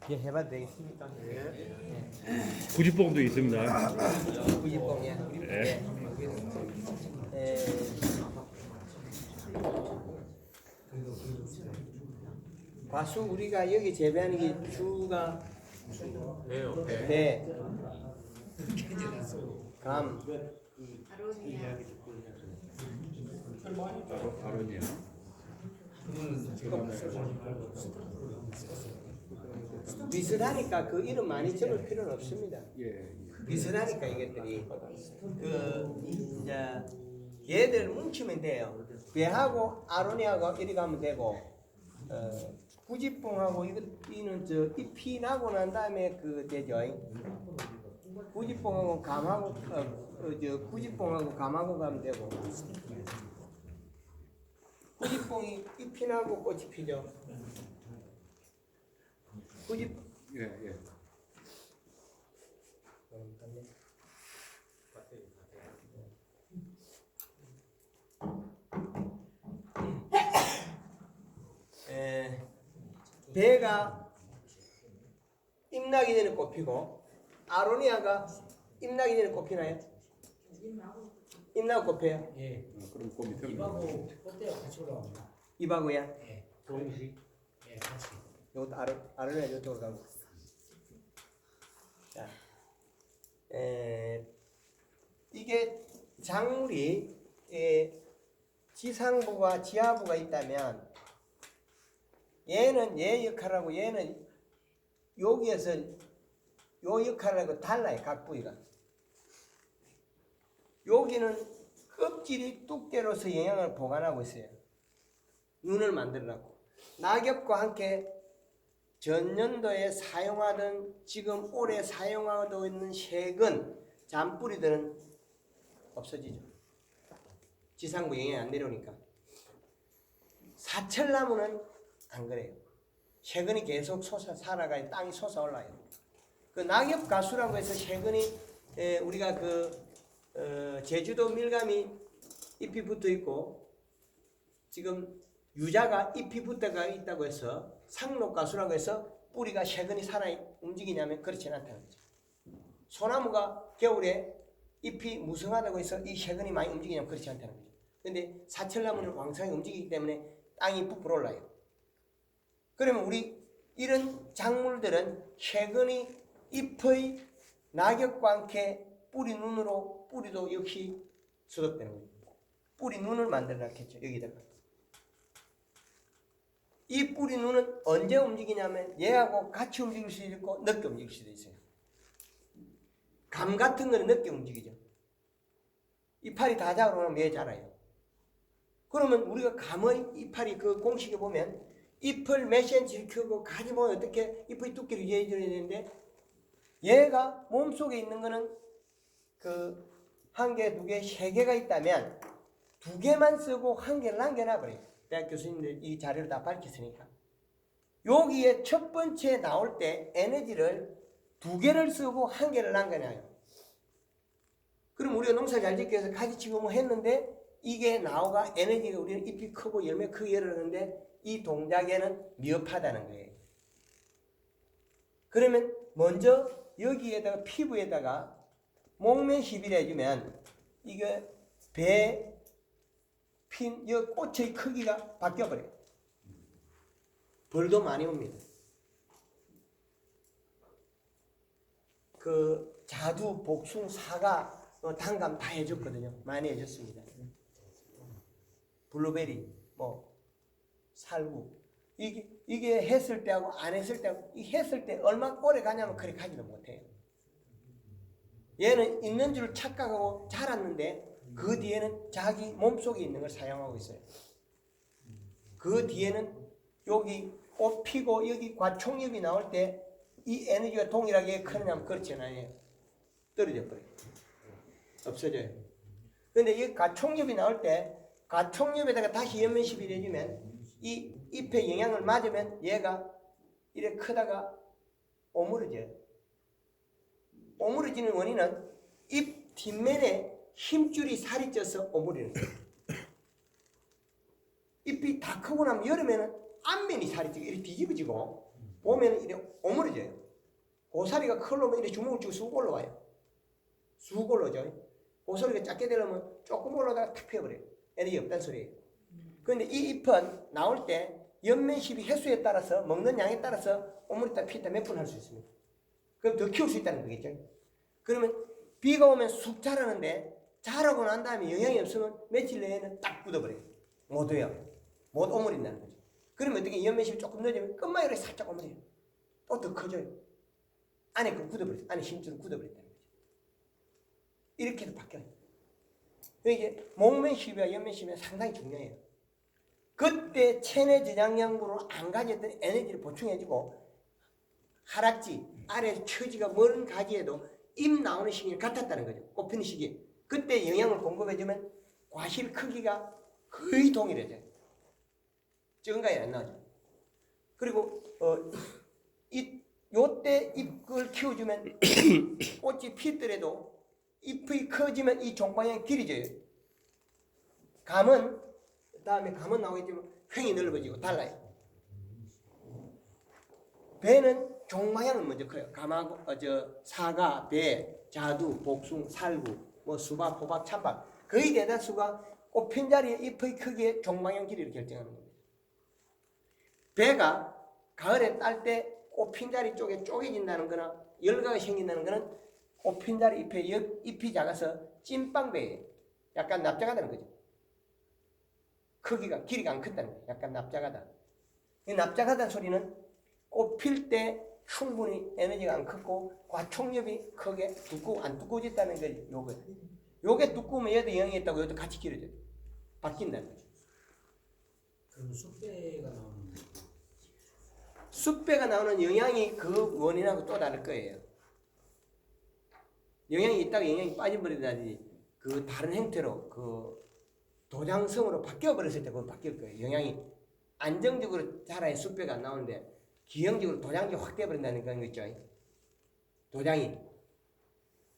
예, 해봐도 되겠습니까? 예. 구지뽕도 있습니다. 구지뽕, 예. 네. 예. 과수 우리가 여기 재배하는 게 주가 배, 감, 아론이요. 비슷하니까 그 이름 많이 적을 필요는 없습니다. 예. 비슷하니까 이것들이 그 이제 얘들 뭉치면 돼요. 배하고 아로니아가 이리 가면 되고 구지뽕하고 이는 저 잎이 나고 난 다음에 그 되죠. 구지뽕하고 감하고 저 구지뽕하고 감하고 가면 되고 구지뽕이 잎이 나고 꽃이 피죠. 구지 예, 예. 배가 잎나기 전에 꽃피고 아로니아가 잎나기 전에 꽃피나요? 잎나고 꽃피요? 예. 그럼 그 밑에 이하고 꽃대가 같이 올라옵니다. 잎하고야? 예. 동시. 예, 같이. 이것도 아로니아 이쪽으로 가고. 자, 이게 작물이 지상부가 지하부가 있다면 얘는 얘 역할하고 얘는 여기에서 요 역할하고 달라요. 각 부위가. 여기는 껍질이 두께로서 영양을 보관하고 있어요. 눈을 만들라고. 낙엽과 함께 전년도에 사용하던 지금 올해 사용하고 있는 색은 잔뿌리들은 없어지죠. 지상부 영향이 안 내려오니까. 사철나무는 안 그래요. 세근이 계속 살아가요. 땅이 솟아올라요. 그 낙엽가수라고 해서 세근이 우리가 제주도 밀감이 잎이 붙어 있고 지금 유자가 잎이 붙어가 있다고 해서 상록가수라고 해서 뿌리가 세근이 살아 움직이냐면 그렇지는 않다는 거죠. 소나무가 겨울에 잎이 무성하다고 해서 이 세근이 많이 움직이냐면 그렇지 않다는 거죠. 근데 사철나무는 왕성하게 움직이기 때문에 땅이 부풀어 올라요. 그러면 우리 이런 작물들은 세근이 잎의 낙엽과 함께 뿌리 눈으로 뿌리도 역시 수독되는 거죠. 뿌리 눈을 만들라 했죠. 여기다가. 이 뿌리 눈은 언제 움직이냐면 얘하고 같이 움직일 수도 있고 늦게 움직일 수도 있어요. 감 같은 거는 늦게 움직이죠. 이파리 다 자라고 나면 얘 자라요. 그러면 우리가 감의 이파리 그 공식에 보면 잎을 몇 cm 크고 가지 보면 어떻게 잎의 두께를 이해해줘야 되는데 얘가 몸속에 있는 거는 그 한 개, 두 개, 세 개가 있다면 두 개만 쓰고 한 개를 남겨놔버려요. 대학 교수님들 이 자료를 다 밝혔으니까. 여기에 첫 번째 나올 때 에너지를 두 개를 쓰고 한 개를 남겨놔요. 그럼 우리가 농사 잘 짓기 위해서 가지치고 뭐 했는데 이게 나오가 에너지가 우리는 잎이 크고 열매 크게 열었는데 이 동작에는 미흡하다는 거예요. 그러면 먼저 여기에다가 피부에다가 목면 시비를 해주면 이게 배, 핀, 이 꽃의 크기가 바뀌어버려요. 벌도 많이 옵니다. 그 자두, 복숭, 사과, 단감 다 해줬거든요. 많이 해줬습니다. 블루베리, 살구. 이게 했을 때하고 안 했을 때하고, 이 했을 때 얼마 오래 가냐면 그렇게 가지도 못해요. 얘는 있는 줄 착각하고 자랐는데 그 뒤에는 자기 몸속에 있는 걸 사용하고 있어요. 그 뒤에는 여기 꽃 피고 여기 과총엽이 나올 때 이 에너지가 동일하게 크느냐면 그렇지 않아요. 떨어져 버려요. 없어져요. 근데 이 과총엽이 나올 때 과총엽에다가 다시 연면시비를 해주면 이 잎에 영향을 맞으면 얘가 이렇게 크다가 오므러져요. 오므러지는 원인은 잎 뒷면에 힘줄이 살이 쪄서 오므리는 거예요. 잎이 다 크고 나면 여름에는 앞면이 살이 찌고 이렇게 뒤집어지고 보면 이래 오므려져요. 고사리가 클로면 이래 주먹을 쥐고 쑥 올라와요. 쑥 올라오죠. 고사리가 작게 되려면 조금 올라다가 탁 펴버려요. 에너지 없다는 소리예요. 그런데 이 잎은 나올 때 연면십이 횟수에 따라서 먹는 양에 따라서 오므렸다 피었다 몇 번 할 수 있습니다. 그럼 더 키울 수 있다는 거겠죠. 그러면 비가 오면 쑥 자라는데 자라고 난 다음에 영양이 없으면 며칠 내에는 딱 굳어버려요. 못 돼요. 못 오므린다는 거죠. 그러면 어떻게 연면십이 조금 늦으면 끝마이로 살짝 오므려요. 또 더 커져요. 안에 그 굳어버려요. 안에 심줄은 굳어버린다는 거죠. 이렇게도 바뀌어요. 이게 목면십이와 연면십이 상당히 중요해요. 그때 체내 저장량으로 안 가졌던 에너지를 보충해주고 하락지, 아래 처지가 먼 가지에도 잎 나오는 시기가 같았다는 거죠. 꽃피는 시기. 그때 영양을 공급해주면 과실 크기가 거의 동일해져요. 적은가에 안 나오죠. 그리고 요때 잎을 키워주면 꽃이 피더라도 잎이 커지면 이 종방향이 길어져요. 감은 다음에 감은 나오겠지만 횡이 넓어지고 달라요. 배는 종방향은 먼저 커요. 감하고 사과, 배, 자두, 복숭, 살구, 뭐 수박, 호박, 찬박 거의 대다수가 꽃핀 자리의 잎의 크기의 종방향 길이를 결정하는 겁니다. 배가 가을에 딸 때 꽃핀 자리 쪽에 쪼개진다는 거나 열과가 생긴다는 거는 꽃핀 자리 잎이 작아서 찐빵배예요. 약간 납작하다는 거죠. 크기가 길이가 안 컸다는 거예요. 약간 납작하다. 이 납작하다는 소리는 꽃 필 때 충분히 에너지가 안 컸고 과촉엽이 크게 두껍고 안 두꺼워졌다는 게 요거예요. 요게 두꺼우면 얘도 영향이 있다고 얘도 같이 길어져요. 바뀐다는 거죠. 그럼 쑥배가 나오는 쑥배가 나오는 영양이 그 원인하고 또 다를 거예요. 영양이 있다가 영양이 빠져버리다든지 그 다른 형태로 그 도장성으로 바뀌어버렸을 때 그건 바뀔 거예요. 영양이 안정적으로 자라야 쑥배가 안 나오는데 기형적으로 도장이 확 돼버린다는 거 있죠. 도장이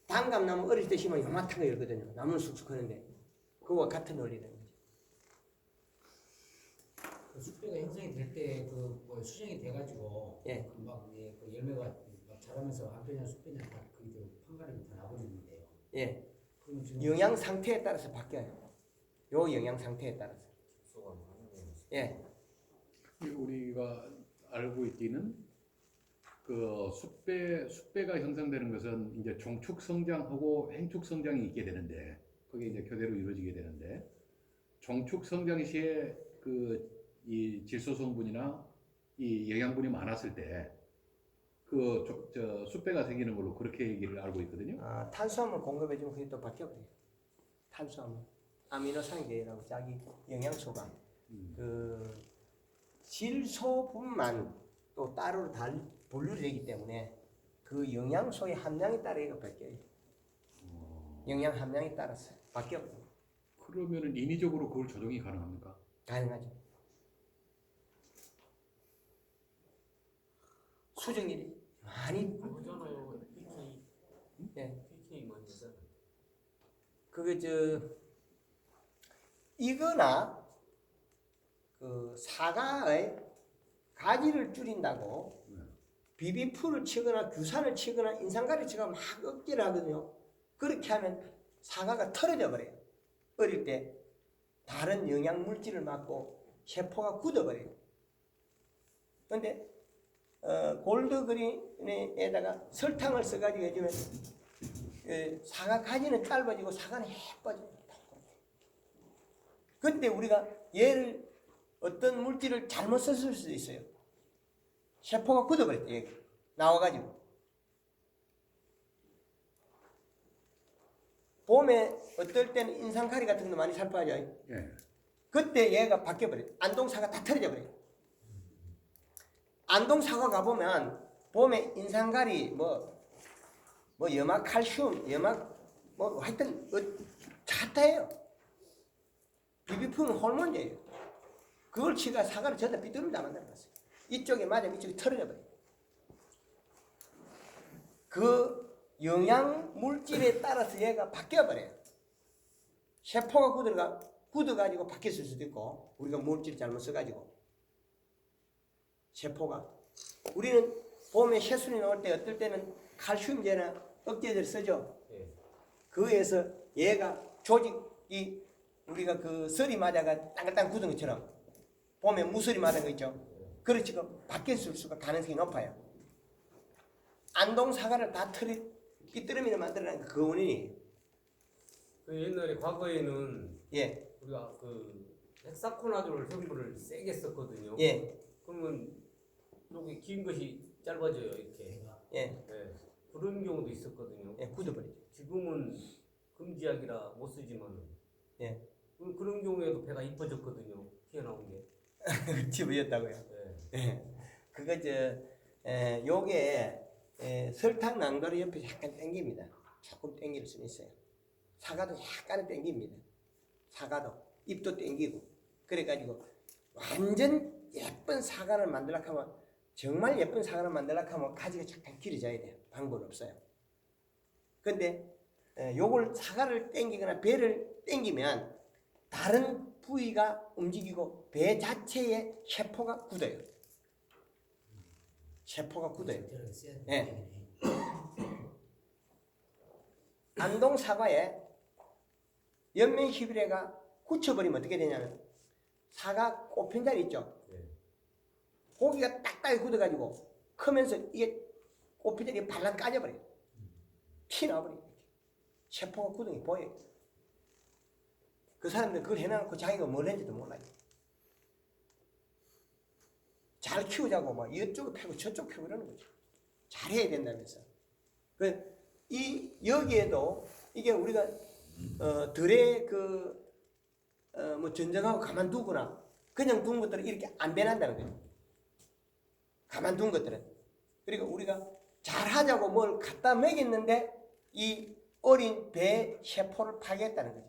단감나무 어릴 때 심으면 요만한 거 열거든요. 나무는 쑥쑥 크는데 그거와 같은 원리라는 거죠. 그 쑥배가 형성이 될 때 그 뭐 수정이 돼가지고 예. 그 열매가 막 자라면서 한편이나 쑥배냐 다 그게 판가름이 다 나버리는데요. 예. 그럼 지금 영양 상태에 따라서 바뀌어요. 요 영양 상태에 따라서. 예. 우리가 알고 있기는 그 숫배가 형성되는 것은 이제 종축 성장하고 행축 성장이 있게 되는데 그게 이제 교대로 이루어지게 되는데 종축 성장 시에 그 이 질소 성분이나 이 영양분이 많았을 때 그 숫배가 생기는 걸로 그렇게 얘기를 알고 있거든요. 아, 탄수화물 공급해주면 그게 또 바뀌어버려요. 탄수화물, 아미노산계라고 자기 영양소가 그 질소분만 또 따로 분류되기 되기 때문에 그 영양소의 함량에 따라 이거 바뀌어요. 영양 함량에 따라서 바뀌어버려요. 그러면은 인위적으로 그걸 조정이 가능합니까? 가능하죠. 수정률이 많이 그거잖아요. PK. 예. PK 뭔지잖아. 그게 이거나 그 사과의 가지를 줄인다고 비비풀을 치거나 규산을 치거나 인상가를 치거나 막 억지를 하거든요. 그렇게 하면 사과가 털어져 버려요. 어릴 때 다른 영양 물질을 맞고 세포가 굳어버려요. 그런데 골드그린에다가 설탕을 써가지고 해주면 사과 가지는 짧아지고 사과는 예뻐져요. 근데 우리가 얘를 어떤 물질을 잘못 썼을 수도 있어요. 세포가 굳어버렸대, 얘가. 나와가지고. 봄에 어떨 때는 인상가리 같은 거 많이 살빠져요. 예. 그때 얘가 바뀌어버려요. 안동사가 다 털어져 버려요. 안동사과 가보면 봄에 인상가리, 염화칼슘, 하여튼, 차타예요. 비비품은 호르몬제예요. 그걸 치가 사과를 전부 삐뚤을 다 만들어놨어요. 이쪽에 맞으면 이쪽이 털어져 버려요. 그 영양 물질에 따라서 얘가 바뀌어버려요. 세포가 굳어가지고 바뀌었을 수도 있고, 우리가 물질 잘못 써가지고, 세포가 우리는 봄에 새순이 나올 때 어떨 때는 칼슘제나 억제제를 쓰죠. 예. 그에서 얘가 조직이 우리가 그 설이 맞아가 땅땅 굳은 것처럼 봄에 무설이 맞은 거 있죠. 그렇지 바뀌었을 수가 가능성이 높아요. 안동 사과를 다 삐뚤어미를 만들어낸 그 원인이 그 옛날에 과거에는 예, 우리가 그 헥사코나졸 성분을 세게 썼거든요. 예, 그러면 여기 긴 것이 짧아져요 이렇게. 예, 예. 그런 경우도 있었거든요. 예, 굳어버리죠. 지금은 금지약이라 못 쓰지만 예, 그런 경우에도 배가 이뻐졌거든요. 튀어나온 게. 집어였다고요. 예. 예, 그거 요게 설탕 낭도를 옆에 약간 땡깁니다. 조금 땡길 수는 있어요. 사과도 약간은 땡깁니다. 사과도 잎도 땡기고 그래가지고 완전 예쁜 사과를 만들려고 하면 정말 예쁜 사과를 만들려고 하면 가지가 잠깐 길어져야 돼요. 방법은 없어요. 근데 요걸 사과를 땡기거나 배를 땡기면 다른 부위가 움직이고 배 자체의 세포가 굳어요. 세포가 굳어요. 예. 안동 사과에 연면 11회가 굳혀버리면 어떻게 되냐면 사과 꽃핀 자리 있죠. 네. 고기가 딱딱하게 굳어가지고 크면서 이게 꽃핀 자리에 발랑 까져버려요. 튀나버려요. 세포가 굳은 게 보여요. 그 사람들 그걸 해놔놓고 자기가 뭘 했는지도 몰라요. 잘 키우자고 막 이쪽을 패고 저쪽 패고 이러는 거죠. 잘해야 된다면서. 여기에도 이게 우리가 들에 뭐 전쟁하고 가만두거나 그냥 둔 것들은 이렇게 안 변한다는 거예요. 가만둔 것들은. 그리고 우리가 잘하자고 뭘 갖다 먹였는데 이 어린 배 세포를 파괴했다는 거죠.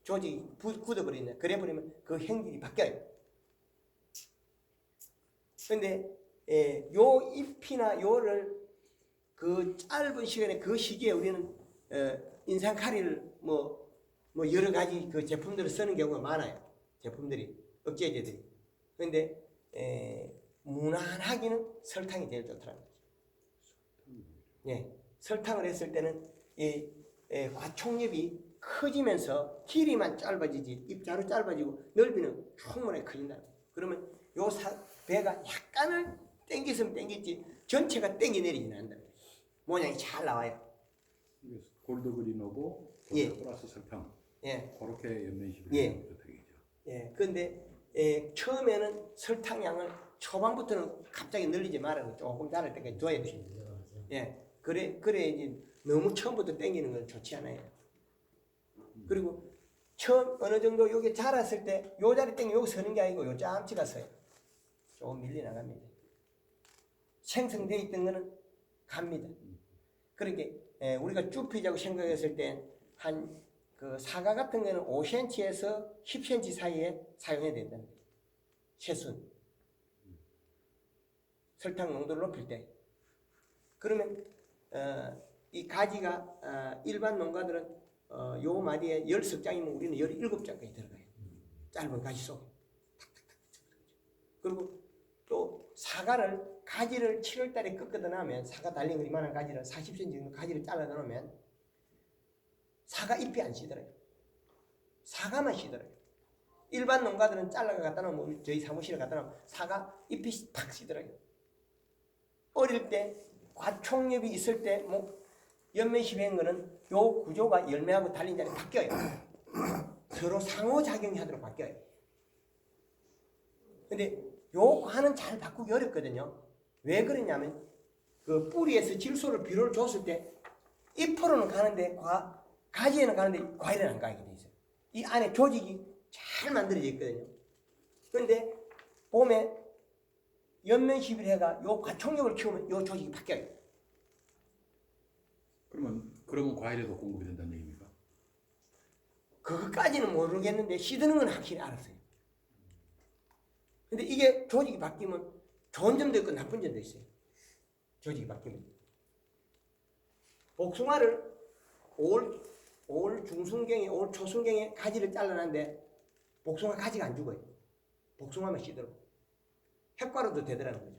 조직이 굳어버리냐. 그래버리면 그 행질이 바뀌어요. 근데 요 잎이나 요를 그 짧은 시간에 그 시기에 우리는 인상카리를 뭐 여러 가지 그 제품들을 쓰는 경우가 많아요. 제품들이 억제제들이. 근데 무난하기는 설탕이 제일 좋더라고요. 예, 설탕을 했을 때는 이 과총잎이 커지면서 길이만 짧아지지 잎자루 짧아지고 넓이는 충분히 커진다. 그러면 요 배가 약간을 땡겼으면 땡겼지 전체가 땡기 내리지는 않는다. 모양이 잘 나와요. 골드그린하고 예. 플러스 설탕. 예. 그렇게 연면식을 예. 되겠죠. 예. 근데 처음에는 설탕량을 초반부터는 갑자기 늘리지 말아요. 조금 자랄 때까지 둬야 돼요. 예. 그래 이제 너무 처음부터 땡기는 건 좋지 않아요. 그리고 처음 어느 정도 여기 자랐을 때 요 자리 땡기 여기 서는 게 아니고 요 짬치가 서요. 조금 밀리 나갑니다. 생성되어 있던 거는 갑니다. 그렇게 우리가 쭉 피자고 생각했을 때 한 그 사과 같은 거는 5cm에서 10cm 사이에 사용해야 된다는 거예요. 새순. 설탕 농도를 높일 때. 그러면 이 가지가 일반 농가들은 요 마디에 10석장이면 우리는 17장까지 들어가요. 짧은 가지 속에. 그리고 또 사과를 가지를 7월달에 꺾어다 놓으면 사과 달린 거 이만한 가지를 40cm 정도 가지를 잘라다 놓으면 사과 잎이 안 시들어요. 사과만 시들어요. 일반 농가들은 잘라가 갖다 놓으면 저희 사무실에 갖다 놓으면 사과 잎이 탁 시들어요. 어릴 때 과총잎이 있을 때 뭐 연면십인 거는 요 구조가 열매하고 달린 자리 바뀌어요. 서로 상호작용이 하도록 바뀌어요. 근데 요 과는 잘 바꾸기 어렵거든요. 왜 그러냐면 그 뿌리에서 질소를 비료를 줬을 때 잎으로는 가는데 가지에는 가는데 과일은 안 가게 돼 있어요. 이 안에 조직이 잘 만들어져 있거든요. 그런데 봄에 연면십일해가 요 과총잎을 키우면 요 조직이 바뀌어요. 그러면 과일에도 공급이 된다는 얘기입니까? 그것까지는 모르겠는데 시드는 건 확실히 알았어요. 근데 이게 조직이 바뀌면 좋은 점도 있고 나쁜 점도 있어요. 조직이 바뀌면. 복숭아를 올 중순경에, 올 초순경에 가지를 잘라놨는데 복숭아 가지가 안 죽어요. 복숭아만 시들어. 핵과로도 되더라는 거죠.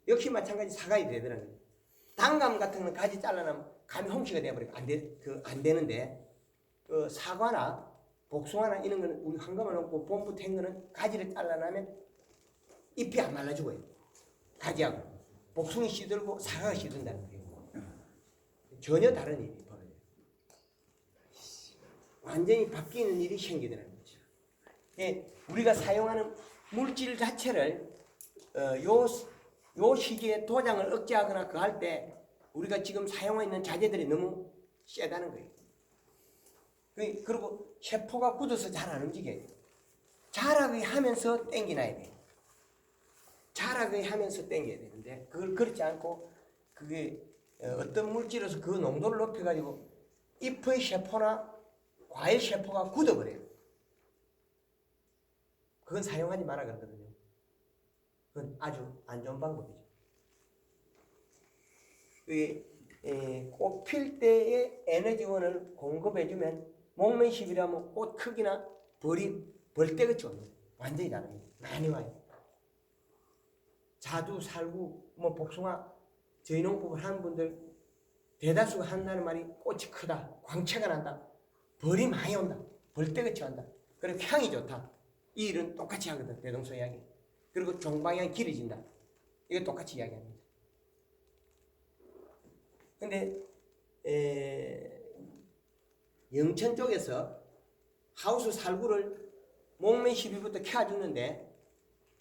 역시 마찬가지 사과이 되더라고요. 단감 같은 건 가지 잘라나면 감이 홍시가 돼버리고 안 되는데 그 사과나 복숭아나 이런 거는 우리 한가만 놓고 봄부터 한 거는 가지를 잘라나면 잎이 안 말라지고요. 가지하고 복숭이 시들고 사과가 시든다는 거예요. 전혀 다른 일이 벌어져요. 완전히 바뀌는 일이 생기더라는 거죠. 예, 우리가 사용하는 물질 자체를 요 시기에 도장을 억제하거나 그 할 때 우리가 지금 사용하고 있는 자재들이 너무 세다는 거예요. 그리고 세포가 굳어서 잘 안 움직여요. 자라게 하면서 당겨놔야 돼요. 자라게 하면서 당겨야 되는데 그걸 그렇지 않고 그게 어떤 물질에서 그 농도를 높여가지고 잎의 세포나 과일 세포가 굳어버려요. 그건 사용하지 마라 그러거든요. 그건 아주 안 좋은 방법이죠. 꽃 필 때의 에너지원을 공급해주면 목매십이라면 꽃 크기나 벌떼같이 옵니다. 완전히 다릅니다. 많이 와요. 자두, 살구, 복숭아 저희 농법을 하는 분들 대다수가 한다는 말이 꽃이 크다, 광채가 난다, 벌이 많이 온다, 벌떼같이 온다, 그리고 향이 좋다. 이 일은 똑같이 하거든, 대동소 이야기. 그리고 종방향이 길어진다. 이거 똑같이 이야기합니다. 근데 영천 쪽에서 하우스 살구를 목매 시비부터 켜주는데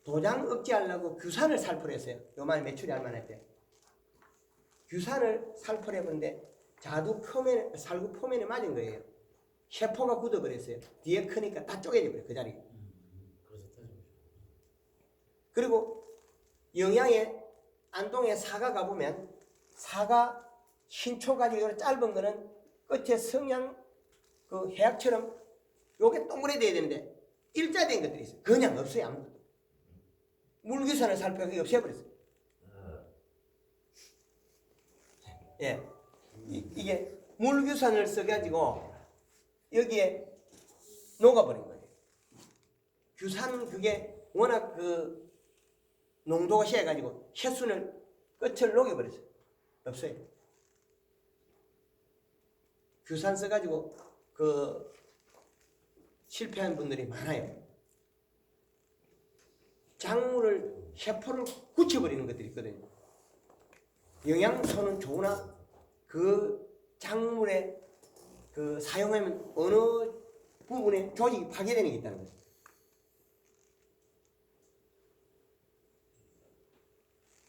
도장 억제하려고 규산을 살포를 했어요. 요만히 매출이 얼마나 때. 규산을 살포를 해본데 살구 표면에 맞은 거예요. 세포가 굳어버렸어요. 뒤에 크니까 다 쪼개져 버려요. 그 자리에. 그리고 영양에 안동에 사과 가보면 사과 신초가지고 짧은 거는 끝에 성냥 그 해약처럼 요게 동그래 돼야 되는데 일자된 것들이 있어요. 그냥 없어요. 아무것도. 물규산을 살펴 그게 없애버렸어요. 예, 이게 물규산을 써가지고 여기에 녹아버린 거예요. 규산 그게 워낙 그 농도가 세가지고 해순을 끝을 녹여버렸어요. 없어요. 규산 써가지고 그 실패한 분들이 많아요. 작물을 세포를 굳혀버리는 것들이 있거든요. 영양소는 좋으나 그 작물에 그 사용하면 어느 부분에 조직이 파괴되는 게 있다는 거죠.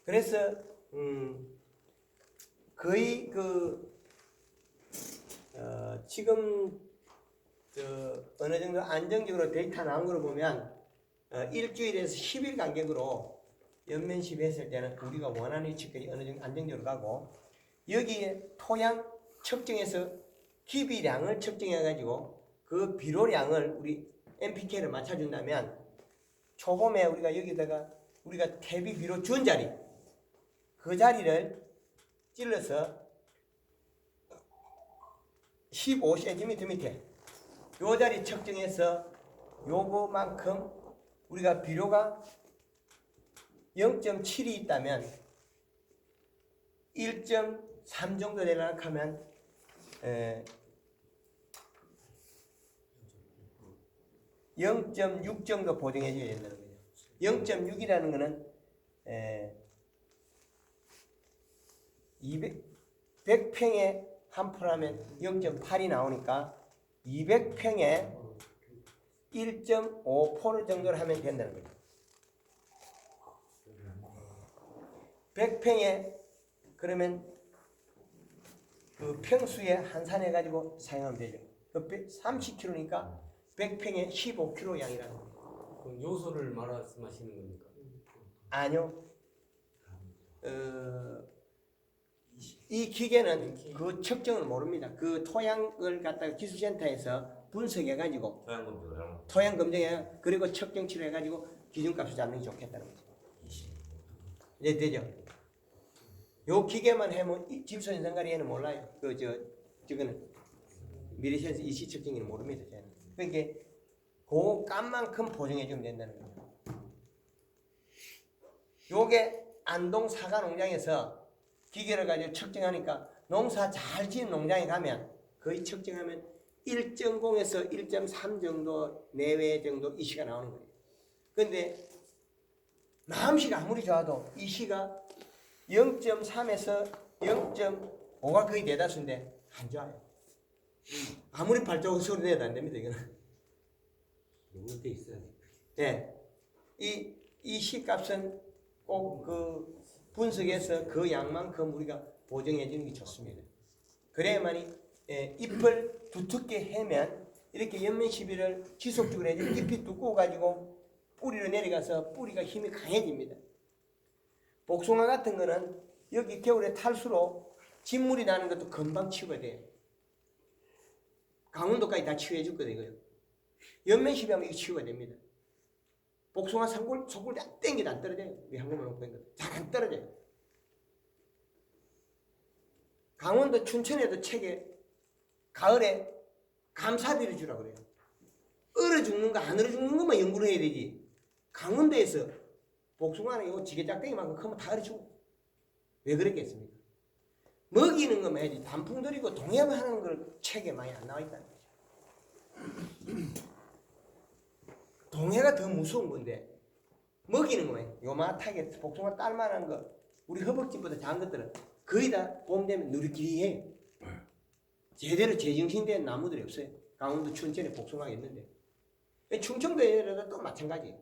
그래서 거의 지금 어느 정도 안정적으로 데이터 나온 걸 보면 일주일에서 10일 간격으로 연면시 했을 때는 우리가 원하는 위치까지 어느 정도 안정적으로 가고 여기에 토양 측정해서 기비량을 측정해 가지고 그 비료량을 우리 NPK를 맞춰준다면 초봄에 우리가 여기다가 우리가 퇴비 비료 준 자리 그 자리를 찔러서 15cm 밑에 요 자리 측정해서 요거만큼 우리가 비료가 0.7이 있다면 1.3 정도 되려고 하면 0.6 정도 보정해 줘야 된다는 거죠. 0.6이라는 거는 100평에 한 풀하면 0.8이 나오니까 200평에 1.5% 정도를 하면 된다는 거죠. 100평에 그러면 그 평수에 환산해 가지고 사용하면 되죠. 30kg니까 100평에 15kg 양이라는 거예요. 그럼 요소를 말씀하시는 겁니까? 아니요. 이 기계는 그 측정을 모릅니다. 그 토양을 갖다가 기술센터에서 분석해 가지고 토양 검증해 그리고 측정 치료해 가지고 기준값을 잡는 게 좋겠다는 거죠. 이제 되죠. 요 기계만 하면 질소 인상가리에는 몰라요. 저거는 미리센스 이시 측정기는 모릅니다. 저는. 그러니까 그 값만큼 보정해 주면 된다는 거예요. 요게 안동 사과 농장에서 기계를 가지고 측정하니까 농사 잘 지은 농장에 가면 거의 측정하면 1.0에서 1.3 정도 내외 정도 이 시가 나오는 거예요. 근데 마음씨가 아무리 좋아도 이 시가 0.3에서 0.5가 거의 대다수인데 안 좋아요. 아무리 발자국 소리 내도 안 됩니다. 이거는. 너무 돼 있어요. 예. 이 시값은 꼭 그 분석해서 그 양만큼 우리가 보정해 주는 게 좋습니다. 그래야만이 잎을 두텁게 해면 이렇게 연면 시비를 지속적으로 해주면 잎이 두꺼워 가지고 뿌리로 내려가서 뿌리가 힘이 강해집니다. 복숭아 같은 거는 여기 겨울에 탈수로 진물이 나는 것도 금방 치유가 돼요. 강원도까지 다 치유해 줄 거예요. 연면 시비하면 이게 치유가 됩니다. 복숭아 속골 땡기도 안 떨어져요. 우리 한국만 놓고 있는 거. 잘 안 떨어져요. 강원도 춘천에도 책에 가을에 감사비를 주라고 그래요. 얼어 죽는 거 안 얼어 죽는 것만 연구를 해야 되지. 강원도에서 복숭아는 이거 지게짝대기만큼 크면 다 얼어 죽어. 왜 그랬겠습니까? 먹이는 것만 해야지. 단풍 들이고 동해만 하는 걸 책에 많이 안 나와 있다는 거죠. 동해가 더 무서운 건데 먹이는 거예요. 요만하게 복숭아 딸만한 거 우리 허벅지보다 작은 것들은 거의 다 봄 되면 누리끼리해요. 제대로 제정신된 나무들이 없어요. 강원도 춘천에 복숭아가 있는데 충청도에 내려도 또 마찬가지예요.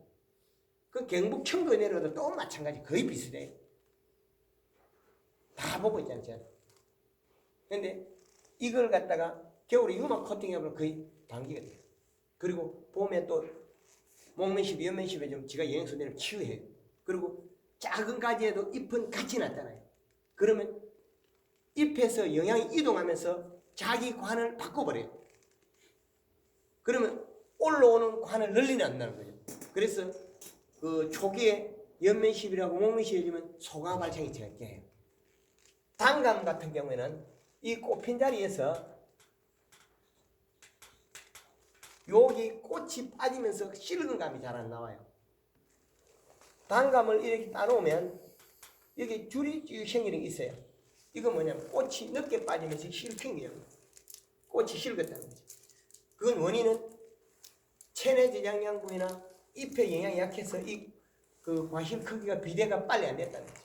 그 경북 청도에 내려도 또 마찬가지. 거의 비슷해요. 다 보고 있지 않죠. 근데 이걸 갖다가 겨울에 유막 코팅해보면 거의 단기가 돼요. 그리고 봄에 또 목면시비, 연면시비에 좀 지가 영양소들을 치유해요. 그리고 작은 가지에도 잎은 같이 났잖아요. 그러면 잎에서 영양이 이동하면서 자기 관을 바꿔버려요. 그러면 올라오는 관을 늘리는다는 거죠. 그래서 그 초기에 연면시비라고 목면시비에 주면 소가 발생이 적게 해요. 단감 같은 경우에는 이 꽃핀 자리에서 여기 꽃이 빠지면서 실은 감이 잘 안 나와요. 단감을 이렇게 따놓으면 여기 줄이 생기는 게 있어요. 이거 뭐냐면 꽃이 늦게 빠지면서 실생겨요. 꽃이 실었다는 거죠. 그건 원인은 체내 제장양분이나 잎의 영양이 약해서 그 과실 크기가 비대가 빨리 안 됐다는 거죠.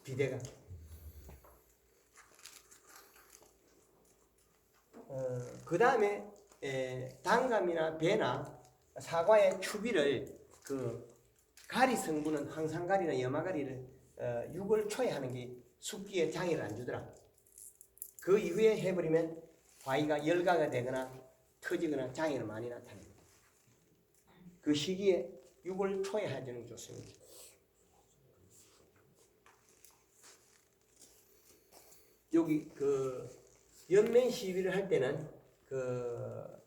비대가. 그 다음에 단감이나 배나 사과의 추비를 그 가리 성분은 황산가리나 염화가리를 6월 초에 하는 게 숙기에 장애를 안 주더라. 그 이후에 해버리면 과일가 열가가 되거나 터지거나 장애는 많이 나타납니다. 그 시기에 6월 초에 해주는 게 좋습니다. 여기 그 연면 시비를 할 때는 그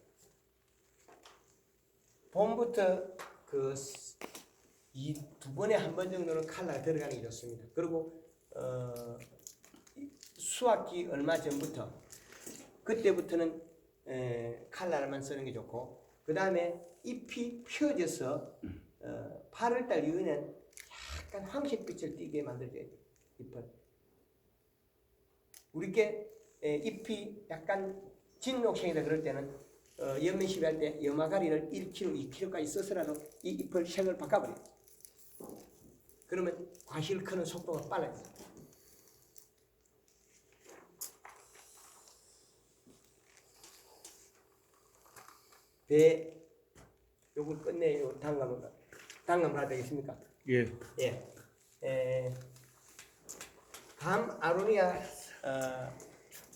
봄부터 그 이 두 번에 한 번 정도는 칼라가 들어가는 게 좋습니다. 그리고 수확기 얼마 전부터 그때부터는 칼라만 쓰는 게 좋고 그 다음에 잎이 펴져서 8월달 이후에는 약간 황색빛을 띠게 만들어줘야 돼요. 잎을. 우리께 잎이 약간 진녹색이다 그럴 때는 연면 시비할 때 염화가리를 1kg, 2kg까지 써서라도 이 잎을 색을 바꿔버려요. 그러면 과실 크는 속도가 빨라요. 배 요걸 끝내요. 단감을 하야 되겠습니까? 예. 예. 감 아로니아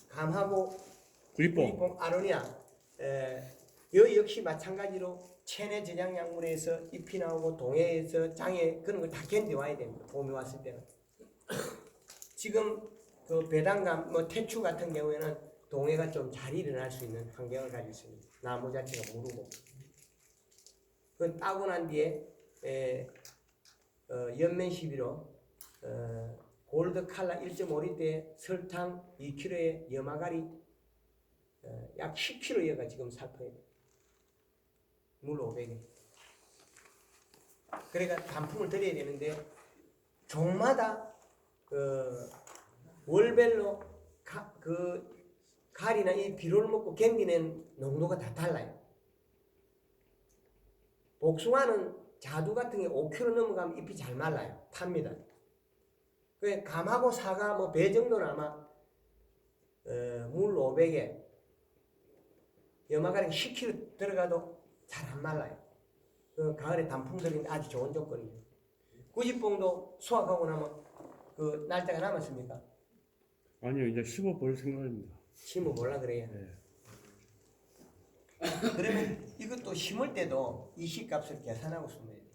감하고 구리뽕 아로니아 여 역시 마찬가지로 체내 저장 약물에서 잎이 나오고 동해에서 장애 그런 걸 다 견뎌와야 됩니다. 봄이 왔을 때는. 지금 그 배당감 뭐 태추 같은 경우에는 동해가 좀 잘 일어날 수 있는 환경을 가지고 있습니다. 나무 자체가 무르고. 그 따고 난 뒤에 연면 시비로 골드 칼라 1.5리터에 설탕 2kg에 염화가리 약 10kg가 지금 살포해요. 물 500에. 그러니까 단풍을 드려야 되는데 종마다 그 월별로 그 가리나 이 비료를 먹고 견디는 농도가 다 달라요. 복숭아는 자두 같은 게 5kg 넘어가면 잎이 잘 말라요. 탑니다. 그 감하고 사과 뭐 배 정도는 아마 물 500에 염화가리 10kg 들어가도 잘 안 말라요. 그 가을에 단풍 들이는 아주 좋은 조건이에요. 구지뽕도 수확하고 나면 그 날짜가 남았습니까? 아니요, 이제 심어볼 생각입니다. 심어 몰라 그래요. 예. 그러면 이것도 심을 때도 이 시값을 계산하고 심어야 돼요.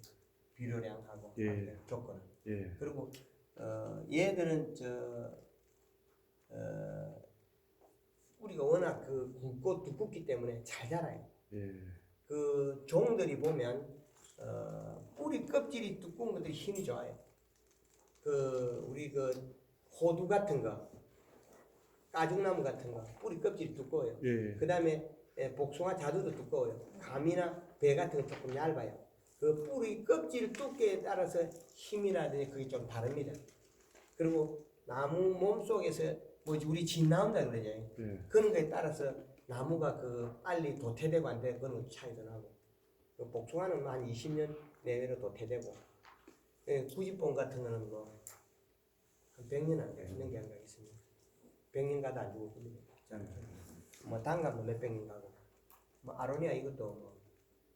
비료량하고 예. 조건은. 예. 그리고 얘들은 우리가 워낙 그 굵고 두껍기 때문에 잘 자라요. 예. 그 종들이 보면 뿌리 껍질이 두꺼운 것들이 힘이 좋아요. 그 우리 그 호두 같은 거, 가죽나무 같은 거 뿌리 껍질이 두꺼워요. 예. 그 다음에 복숭아 자두도 두꺼워요. 감이나 배 같은 건 조금 얇아요. 그 뿌리 껍질 두께에 따라서 힘이라든지 그게 좀 다릅니다. 그리고 나무 몸 속에서 뭐지 우리 진 나온다 그러죠. 예. 그런 거에 따라서 나무가 그 빨리 도태되고 안 되고 그런 것도 차이도 나고. 그 복숭아는 한 20년 내외로 도태되고, 구지뽕 같은 거는 뭐 한 100년 안 되는 게 한가 있습니다. 100년 가도 안 죽습니다. 뭐 단감도 몇백 년 가고, 뭐 아로니아 이것도 뭐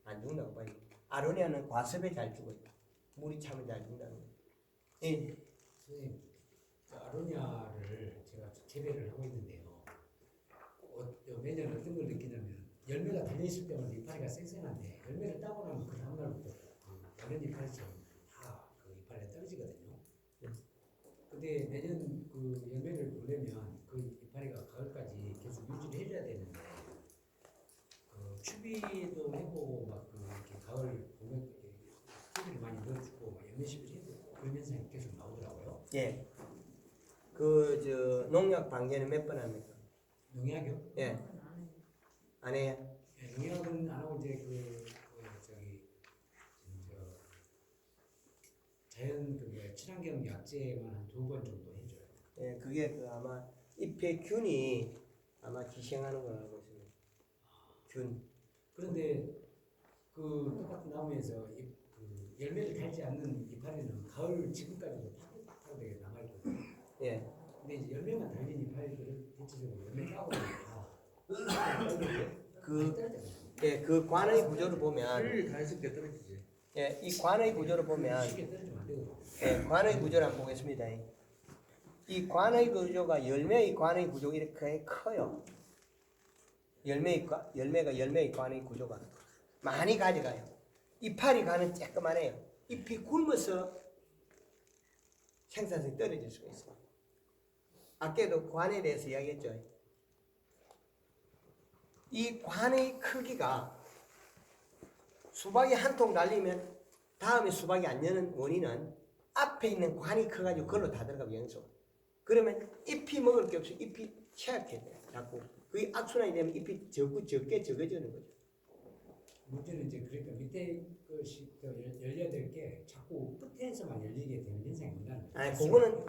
안 죽는다고 봐요. 아로니아는 과습에 잘 죽어요. 물이 차면 잘 죽는다는 거예요. 예. 선생님, 그 아로니아를 제가 재배를 하고 있는데요. 매년 어떤 걸 느끼냐면 열매가 달려 있을 때마다 이파리가 쌩쌩한데 열매를 따고 나면 그 다음날부터 다른 이파리처럼 다 그 이파리가 떨어지거든요. 근데 매년 그 열매를 보려면 그 이파리가 가을까지 계속 유지를 해줘야 되는데 추비도 해보고 막그 이렇게 가을 봄에 추비를 많이 넣어주고 막 열매 시비를 해도 그런 현상이 계속 나오더라고요. 예. 그 농약 방제는 몇 번 합니까? 농약이요? 예. 안 해요? 예, 농약은 안 하고 이제 자연 친환경 약제만 한 2번 정도 해줘요. 예, 그게 그 아마 잎의 균이 아마 기생하는 걸 알고 있습니다. 균. 그런데 그 똑같은 나무에서 그 열매를 달지 않는 이파리는 가을 지금까지도 타고되게 남아있거든요. 예. 근데 이제 열매만 달린 이파리들을 대체적으로 열매 따고 다 그 관의 구조를 보면, 를 다해서 게 떨어지지. 예, 이 관의 구조를 보면, 쉽게 떨어지면 안 되거든요. 예, 관의 구조를 한번 보겠습니다. 이 관의 구조가 열매의 관의 구조가 이렇게 커요. 열매가 열매의 관의 구조가 많이 가져가요. 이파리 관은 쬐끄만해요. 잎이 굶어서 생산성이 떨어질 수가 있어요. 아까도 관에 대해서 이야기했죠. 이 관의 크기가 수박이 한 통 날리면 다음에 수박이 안 여는 원인은 앞에 있는 관이 커가지고 그걸로 다 들어가고 연소. 그러면 잎이 먹을 게 없어. 잎이 취약해 돼요. 자꾸 그게 악순환이 되면 잎이 적게 적어지는 거죠. 문제는 이제 그러니까 밑에 것이 열려야 될 게 자꾸 끝에서만 열리게 되는 현상이 온다는 거죠. 아니, 그거는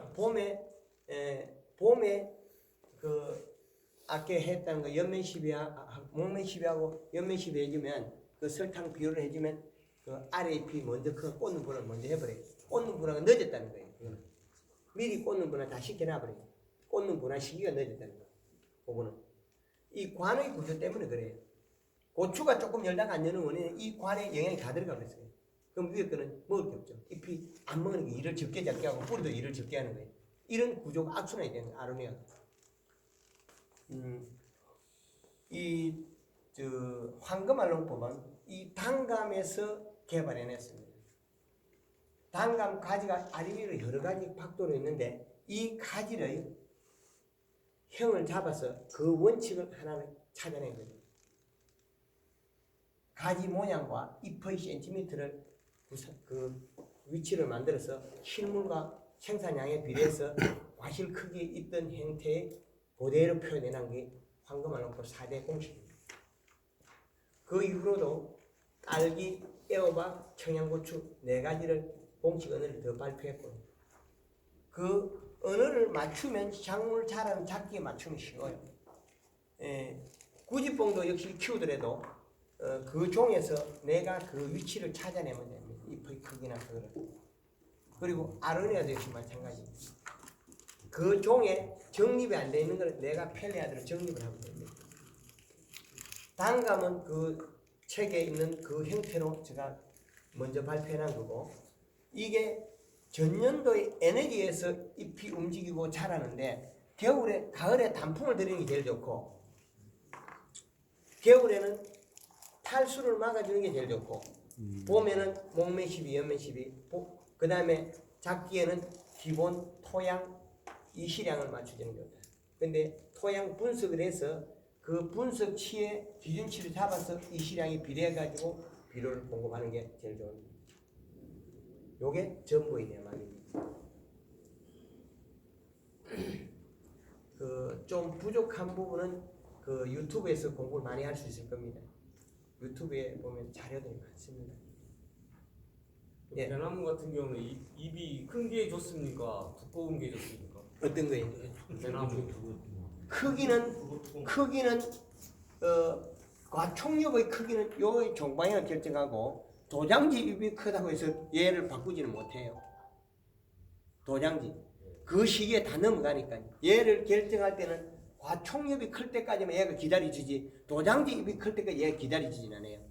봄에 그 아까 했다는 거 연면 시비하고 목면 시비하고 연면 시비 해주면 그 설탕 비율을 해주면 그 아래 잎이 먼저 그 꽂는 분을 먼저 해버려요. 꽂는 분화가 늦었다는 거예요. 그거는. 미리 꽂는 분화 다 시켜놔버려요. 꽂는 분화 시기가 늦었다는 거예요. 그거는 이 관의 구조 때문에 그래요. 고추가 조금 열다가 안 여는 원인은 이 관에 영양이 다 들어가 버렸어요. 그럼 위에 거는 먹을 게 없죠. 잎이 안 먹는 게 일을 적게 하고 뿌리도 일을 적게 하는 거예요. 이런 구조가 악순환이 되는 거예요. 아로니아. 황금알롱법은 이 단감에서 개발해냈습니다. 단감 가지가 아리위로 여러 가지 각도로 있는데 이 가지를 형을 잡아서 그 원칙을 하나를 찾아낸 거죠. 가지 모양과 잎의 센티미터를 그 위치를 만들어서 실물과 생산량에 비례해서 과실 크기에 있던 형태의 그대로 표현해낸 게 황금알롱법 4대 공식입니다. 그 이후로도 딸기, 애호박, 청양고추 네 가지를 공식 언어를 더 발표했고 그 언어를 맞추면 작물 자라는 작기에 맞추면 쉬워요. 구지뽕도 역시 키우더라도 그 종에서 내가 그 위치를 찾아내면 됩니다. 잎의 크기나 그거를. 그리고 아로니아도 역시 마찬가지입니다. 그 종에 정립이 안 돼 있는 걸 내가 펠레아드로 정립을 하면 됩니다. 단감은 그 책에 있는 그 형태로 제가 먼저 발표해놓은 거고 이게 전년도의 에너지에서 잎이 움직이고 자라는데 겨울에 가을에 단풍을 들이는 게 제일 좋고 겨울에는 탈수를 막아주는 게 제일 좋고 봄에는 목매시비, 연매시비 그 다음에 작기에는 기본 토양 이시량을 맞춰주는 게 좋다. 근데 토양 분석을 해서 그 분석치의 기준치를 잡아서 이시량이 비례해가지고 비료를 공급하는 게 제일 좋은 요게 전부의 내막입니다. 그 좀 부족한 부분은 그 유튜브에서 공부를 많이 할 수 있을 겁니다. 유튜브에 보면 자료들이 많습니다. 예. 대나무 같은 경우는 잎이 큰 게 좋습니까? 두꺼운 게 좋습니까? 어떤 거예요? 대나무 크기는 과총력의 크기는 요 종방향을 결정하고 도장지 잎이 크다고 해서 얘를 바꾸지는 못해요. 도장지 그 시기에 다 넘어가니까 얘를 결정할 때는 과총력이 클 때까지만 얘가 기다려지지 도장지 잎이 클 때까지 얘가 기다려지진 않아요.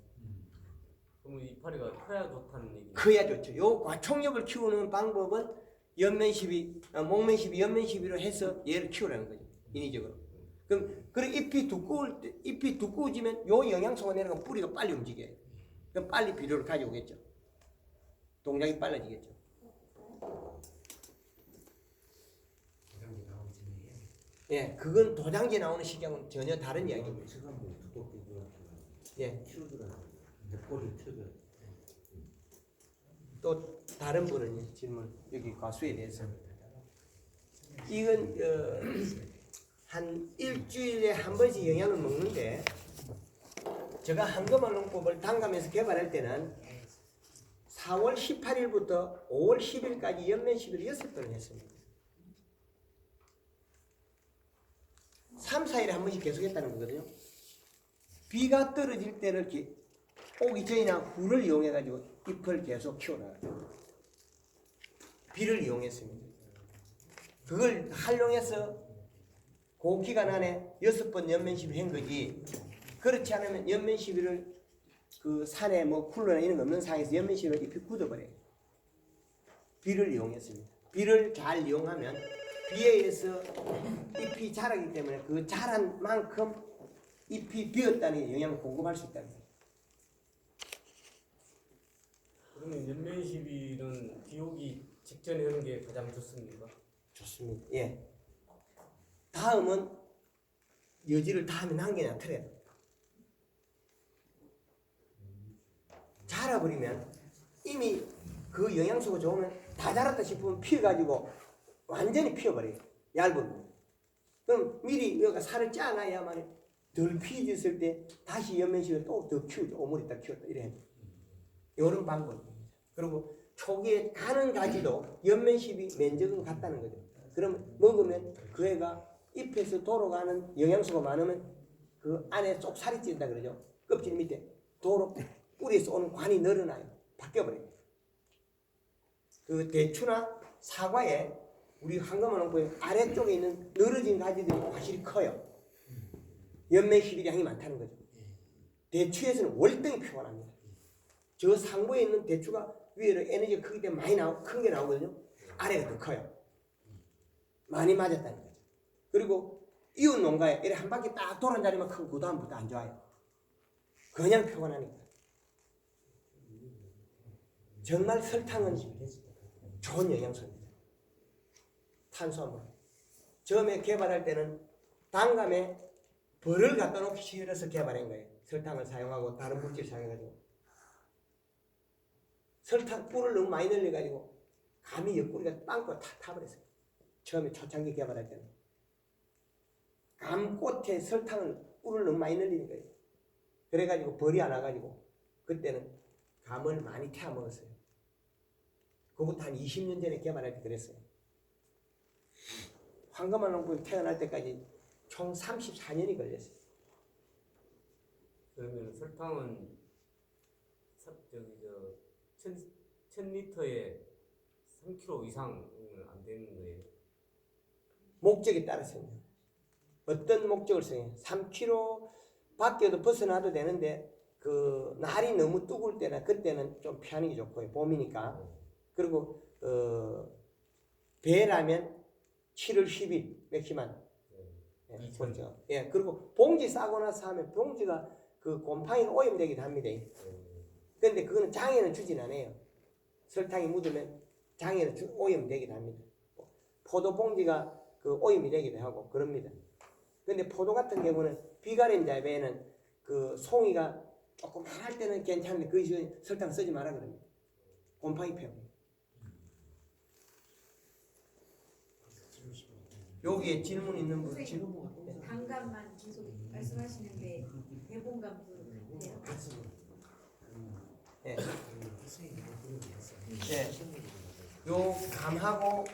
그러면 이파리가 커야 좋다는 얘기. 커야 좋죠. 요 과총력을 키우는 방법은 연면시비, 목면시비, 연면시비로 해서 얘를 키우라는 거죠. 인위적으로. 그럼 잎이 두꺼워지면 요 영양소가 내려가면 뿌리가 빨리 움직여요. 그럼 빨리 비료를 가져오겠죠. 동작이 빨라지겠죠. 예, 그건 도장지 나오는 시기하고는 전혀 다른 이야기입니다. 예. 또 다른 분은 질문 여기 과수에 대해서 이건 한 일주일에 한 번씩 영양을 먹는데 제가 한금알 농법을 단감에서 개발할 때는 4월 18일부터 5월 10일까지 연면 시비를 6번을 했습니다. 3, 4일에 한 번씩 계속했다는 거거든요. 비가 떨어질 때를 오기 전이나 후를 이용해가지고 잎을 계속 키워나가요. 비를 이용했습니다. 그걸 활용해서 그 기간 안에 6번 연면 시비를 한 거지. 그렇지 않으면 연면 시비를 그 산에 뭐 쿨러나 이런 거 없는 상에서 연면 시비를 잎이 굳어버려요. 비를 이용했습니다. 비를 잘 이용하면 비에 의해서 잎이 자라기 때문에 그 자란 만큼 잎이 비었다는 영양을 공급할 수 있다는 거예요. 그러면 연면 시비는 비 오기 직전에 하는 게 가장 좋습니까? 좋습니다. 예. 다음은 여지를 다음에 남겨놔 틀어야 돼. 자라버리면 이미 그 영양소가 좋으면 다 자랐다 싶으면 피어가지고 완전히 피어버려요. 얇은. 그럼 미리 여기가 살을 짜놔야만 덜 피어졌을 때 다시 연면식을 또 더 키우죠. 오므리다 키웠다 이래. 이런 방법입니다. 그리고 초기에 가는 가지도 연면식이 면적은 같다는 거죠. 그러면 먹으면 그 애가 잎에서 돌아가는 영양소가 많으면 그 안에 쏙 살이 찐다 그러죠. 껍질 밑에 도로 뿌리에서 오는 관이 늘어나요. 바뀌어버려요. 그 대추나 사과에 우리 한금알 농법의 아래쪽에 있는 늘어진 가지들이 확실히 커요. 연매 흡입량이 많다는 거죠. 대추에서는 월등히 표가 납니다. 저 상부에 있는 대추가 위에로 에너지가 크기 때문에 많이 큰 게 나오거든요. 아래가 더 커요. 많이 맞았다는 거죠. 그리고 이웃 농가에 이렇게 한 바퀴 딱 돌아온 자리만 크고 그 다음부터 안 좋아요. 그냥 표가 나니까. 정말 설탕은 좋은 영양소입니다. 탄수화물. 처음에 개발할 때는 단감에 벌을 갖다 놓기 싫어서 개발한 거예요. 설탕을 사용하고 다른 물질을 사용해가지고. 설탕 꿀을 너무 많이 늘려가지고 감이 옆구리가 빵꾸 다 타버렸어요. 처음에 초창기 개발할 때는. 감꽃에 설탕을 꿀을 너무 많이 늘리는 거예요. 그래가지고 벌이 안 와가지고 그때는 감을 많이 태워 먹었어요. 그것도 한 20년 전에 개발할 때 그랬어요. 황금알 농부가 태어날 때까지 총 34년이 걸렸어요. 그러면 설탕은 저기 1000리터에 3kg 이상은 안 되는 거예요. 목적에 따라서요. 어떤 목적을 써요? 3kg 밖에도 벗어나도 되는데 그 날이 너무 뜨거울 때나 그때는 좀 피하는 게 좋고요. 봄이니까. 그리고 배라면 7월 10일 맥시만. 예, 그렇죠. 예, 그리고 봉지 싸고 나서 하면 봉지가 그 곰팡이가 오염되기도 합니다. 그런데 그거는 장에는 주진 않아요. 설탕이 묻으면 장에는 오염되기도 합니다. 포도 봉지가 그 오염이 되기도 하고 그럽니다. 근데 포도 같은 경우는 비가렌자 배에는 그 송이가 조금 할 때는 괜찮은데 그 이전에 설탕 쓰지 마라 그럽니다. 곰팡이 펴고. 여기에 질문 있는 분 질문. 단감만 계속 말씀하시는데 대봉감도 돼요? 예. 예. 요 감하고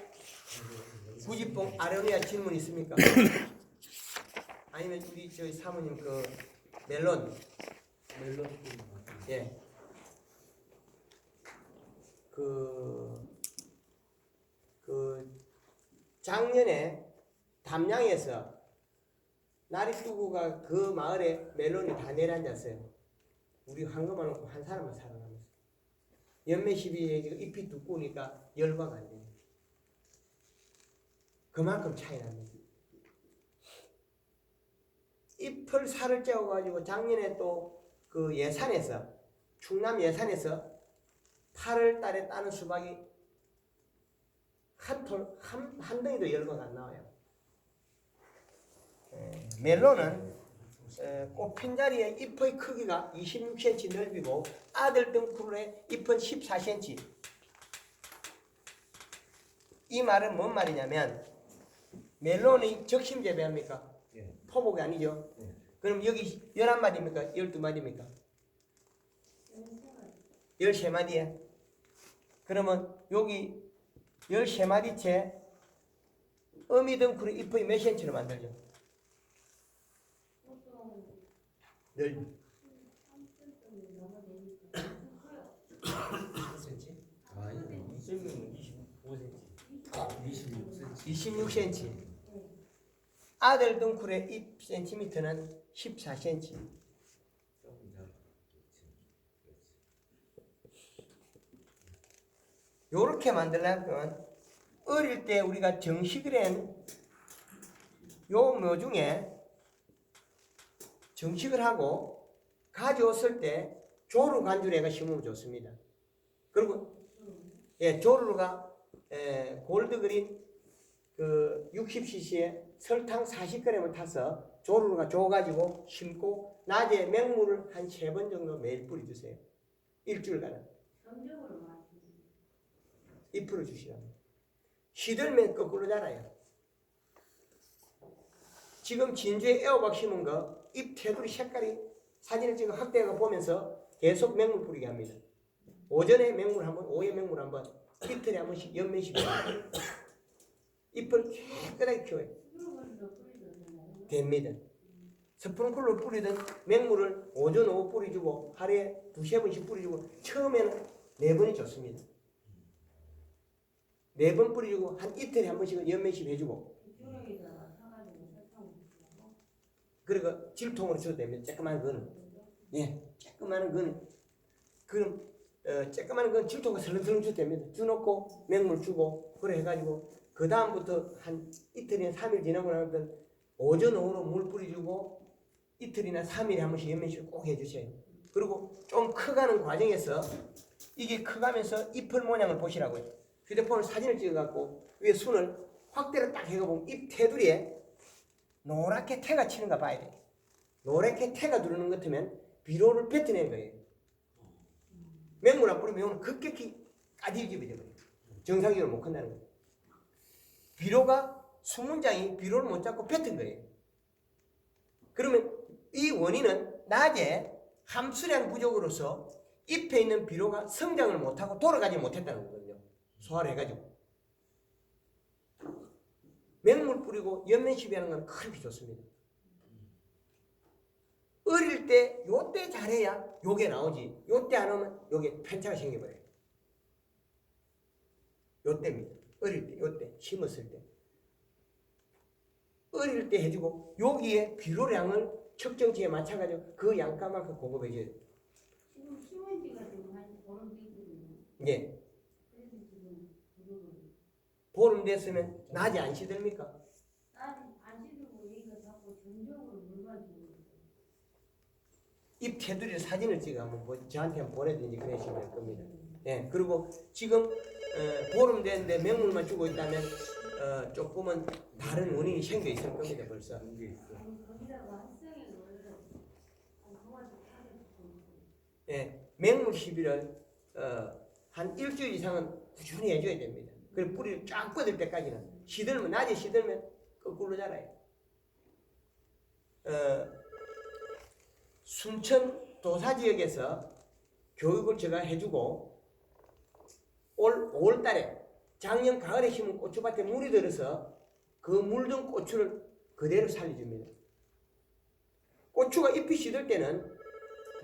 구지뽕 아로니아 질문 있습니까? 아니면 우리 저희 사모님 그 멜론. 예. 그 작년에 담양에서 날이 뜨고가 그 마을에 멜론이 다 내려앉았어요. 우리 황금알 놓고 한 사람만 살아남았어요. 연매 시비에 잎이 두꺼우니까 열과가 안 돼요. 그만큼 차이 납니다. 잎을 살을 째어가지고 작년에 또 그 예산에서 충남 예산에서 8월 달에 따는 수박이 한 덩이도 열과가 안 나와요. 멜론은 꽃핀 자리에 잎의 크기가 26cm 넓이고 아들 등쿨의 잎은 14cm. 이 말은 뭔 말이냐면 멜론이 적심 재배합니까? 포복이 아니죠? 그럼 여기 11마디입니까? 12마디입니까? 13마디에 그러면 여기 13마디째 어미 등쿨의 잎의 몇 cm로 만들죠? 넓이 26cm. 아들 등쿨의 잎 센티미터는 14cm. 요렇게 만들려면 어릴 때 우리가 정식을 한 요 묘 중에 정식을 하고 가져왔을 때 조루 간주래가 심으면 좋습니다. 그리고 조루가 골드그린 그 60cc에 설탕 40g을 타서 조루가 줘가지고 심고 낮에 맹물을 한 3번 정도 매일 뿌려주세요. 일주일간은. 잎으로 주시라고. 시들면 거꾸로 자라요. 지금 진주에 애호박 심은 거 잎 테두리 색깔이 사진을 찍어 확대해서 보면서 계속 맹물 뿌리게 합니다. 오전에 맹물 한 번, 오후에 맹물 한 번, 이틀에 한 번씩 연면씩 잎을 깨끗하게 키워요. 됩니다. 스프링클러 뿌리든 맹물을 오전 오후 뿌려주고 하루에 2-3번씩 뿌려주고 처음에는 4번이 좋습니다. 4번 뿌려주고 한 이틀에 한 번씩은 연면씩 해주고 그리고 질통으로 줘도 됩니다. 조그만 거는 조그만 거는 그럼 조그만 건 질통을 설렁설렁 줘도 됩니다. 주놓고 맹물 주고 그래 해가지고 그 다음부터 한 이틀이나 3일 지나고 나면 오전 오후로 물 뿌려주고 이틀이나 3일에 한 번씩 연면식 꼭 해주세요. 그리고 좀 커가는 과정에서 이게 커가면서 잎을 모양을 보시라고요. 휴대폰을 사진을 찍어갖고 위에 순을 확대를 딱 해보면 잎 테두리에 노랗게 태가 치는가 봐야 돼요. 노랗게 태가 두르는 것 같으면 비료를 뱉어낸 거예요. 맹물 안 뿌리면 급격히 까질집이 되거든요. 정상적으로 못 큰다는 거예요. 비료가 수문장이 비료를 못 잡고 뱉은 거예요. 그러면 이 원인은 낮에 함수량 부족으로서 잎에 있는 비료가 성장을 못하고 돌아가지 못했다는 거거든요. 소화를 해가지고. 맹물 뿌리고 연면시비 하는 건 그렇게 좋습니다. 어릴 때 요때 잘해야 요게 나오지. 요때 안 오면 요게 편차가 생겨버려요. 요때입니다. 어릴 때, 요때 심었을 때. 어릴 때 해주고 여기에 비료량을 측정치에 맞춰가지고 그 양가만큼 공급해줘야 돼요. 지금 심은 지가 지금 한 보름 됐거든요. 예. 그래서 지금 그거를 보름 됐으면 낮이 안 시들입니까? 안 시들고 얘가 자꾸 전적으로 물만 주고 있어요. 잎 테두리 사진을 찍어 한번 저한테 한번 보내든지 그러시면 될 겁니다. 예. 그리고 지금 보름 됐는데 맹물만 주고 있다면 조금은 다른 원인이 생겨 있을 겁니다. 벌써. 아니 거기다가 합성에 넣어서 토마토 파를 주고 있어요. 예. 맹물 시비를 한 일주일 이상은 꾸준히 해줘야 됩니다. 그리고 뿌리를 쫙 뻗을 때까지는 시들면 낮에 시들면 거꾸로 자라요. 순천 도사 지역에서 교육을 제가 해주고 올 5월달에 작년 가을에 심은 고추밭에 물이 들어서 그 물든 고추를 그대로 살려줍니다. 고추가 잎이 시들 때는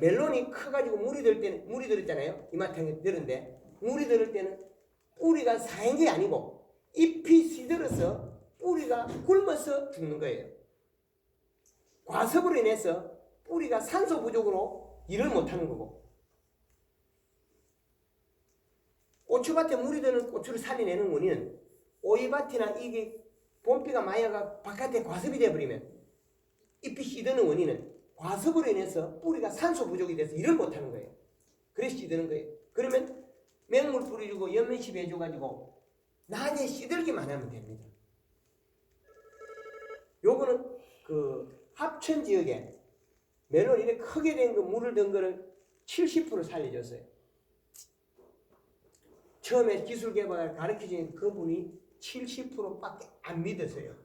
멜론이 커가지고 물이 들었잖아요. 이마탱이 들었는데 물이 들을 때는 뿌리가 사인 게 아니고 잎이 시들어서 뿌리가 굶어서 죽는 거예요. 과습으로 인해서 뿌리가 산소 부족으로 일을 못하는 거고 고추밭에 물이 드는 고추를 살려내는 원인은 오이밭이나 이게 봄비가 많이 와가 바깥에 과습이 되어버리면 잎이 시드는 원인은 과습으로 인해서 뿌리가 산소 부족이 돼서 일을 못하는 거예요. 그래서 시드는 거예요. 그러면 맹물 뿌려주고 연면시비 해줘가지고 낮에 시들기만 하면 됩니다. 요거는 그 합천 지역에 멜론 이렇게 크게 된 거 물을 든 거를 70% 살려줬어요. 처음에 기술 개발을 가르쳐준 그분이 70%밖에 안 믿었어요.